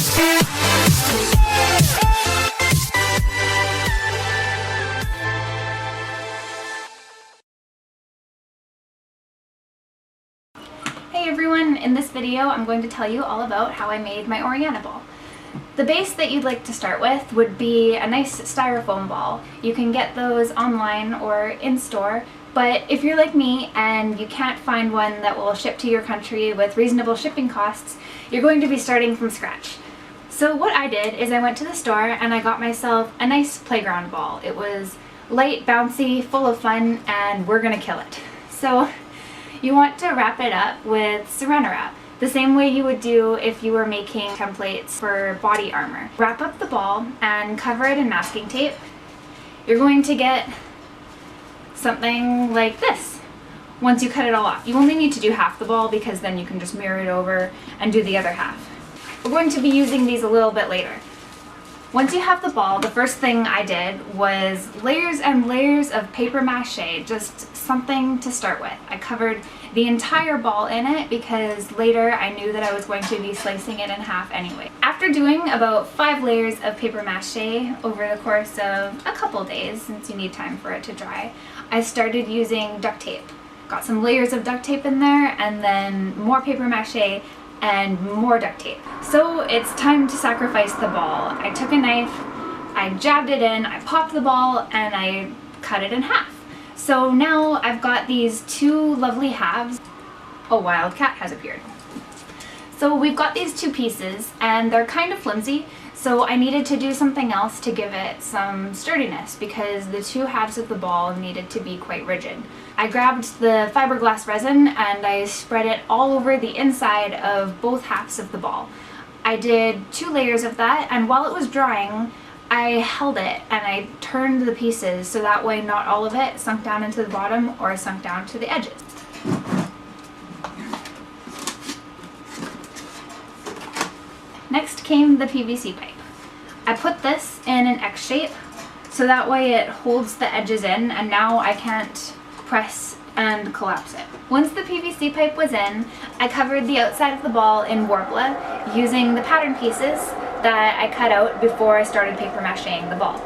Hey everyone, in this video I'm going to tell you all about how I made my Orianna ball. The base that you'd like to start with would be a nice styrofoam ball. You can get those online or in store, but if you're like me and you can't find one that will ship to your country with reasonable shipping costs, you're going to be starting from scratch. So what I did is I went to the store and I got myself a nice playground ball. It was light, bouncy, full of fun, and we're gonna kill it. So you want to wrap it up with Saran wrap, the same way you would do if you were making templates for body armor. Wrap up the ball and cover it in masking tape. You're going to get something like this once you cut it all off. You only need to do half the ball because then you can just mirror it over and do the other half. We're going to be using these a little bit later. Once you have the ball, the first thing I did was layers and layers of paper mache, just something to start with. I covered the entire ball in it because later I knew that I was going to be slicing it in half anyway. After doing about 5 layers of paper mache over the course of a couple days, since you need time for it to dry, I started using duct tape. Got some layers of duct tape in there and then more paper mache and more duct tape. So it's time to sacrifice the ball. I took a knife, I jabbed it in, I popped the ball, and I cut it in half. So now I've got these 2 lovely halves. A wild cat has appeared. So we've got these 2 pieces and they're kind of flimsy, so I needed to do something else to give it some sturdiness because the 2 halves of the ball needed to be quite rigid. I grabbed the fiberglass resin and I spread it all over the inside of both halves of the ball. I did 2 layers of that, and while it was drying, I held it and I turned the pieces so that way not all of it sunk down into the bottom or sunk down to the edges. Next came the PVC pipe. I put this in an X shape so that way it holds the edges in and now I can't press and collapse it. Once the PVC pipe was in, I covered the outside of the ball in Worbla using the pattern pieces that I cut out before I started paper macheing the ball.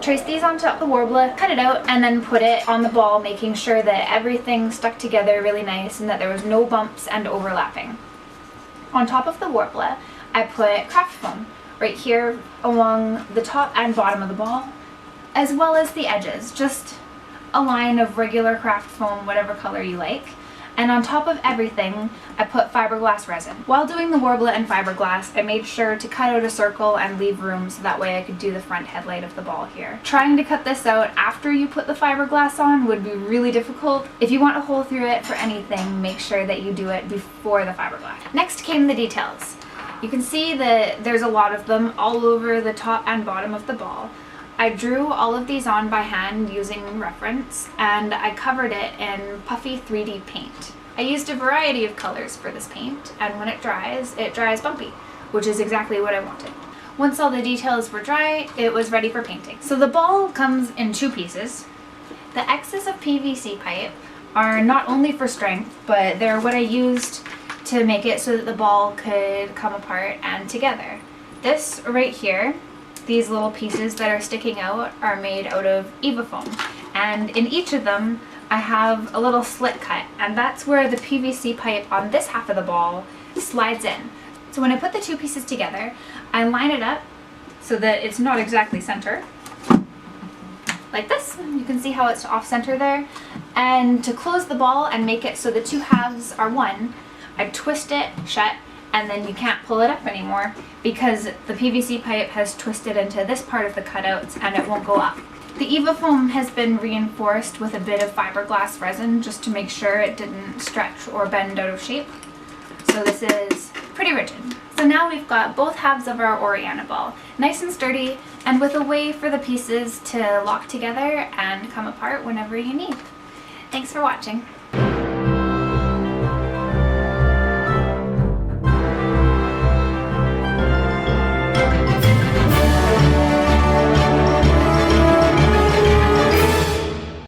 Trace these onto the Worbla, cut it out, and then put it on the ball, making sure that everything stuck together really nice and that there was no bumps and overlapping. On top of the Worbla, I put craft foam right here along the top and bottom of the ball, as well as the edges, just a line of regular craft foam, whatever color you like. And on top of everything, I put fiberglass resin. While doing the Worbla and fiberglass, I made sure to cut out a circle and leave room so that way I could do the front headlight of the ball here. Trying to cut this out after you put the fiberglass on would be really difficult. If you want a hole through it for anything, make sure that you do it before the fiberglass. Next came the details. You can see that there's a lot of them all over the top and bottom of the ball. I drew all of these on by hand using reference, and I covered it in puffy 3D paint. I used a variety of colors for this paint, and when it dries bumpy, which is exactly what I wanted. Once all the details were dry, it was ready for painting. So the ball comes in 2 pieces. The X's of PVC pipe are not only for strength, but they're what I used to make it so that the ball could come apart and together. This right here, these little pieces that are sticking out, are made out of Eva foam, and in each of them I have a little slit cut, and that's where the PVC pipe on this half of the ball slides in. So when I put the 2 pieces together, I line it up so that it's not exactly center, like this. You can see how it's off center there. And to close the ball and make it so the 2 halves are one, I twist it shut, and then you can't pull it up anymore because the PVC pipe has twisted into this part of the cutouts and it won't go up. The Eva foam has been reinforced with a bit of fiberglass resin just to make sure it didn't stretch or bend out of shape. So this is pretty rigid. So now we've got both halves of our Orianna ball, nice and sturdy, and with a way for the pieces to lock together and come apart whenever you need. Thanks for watching.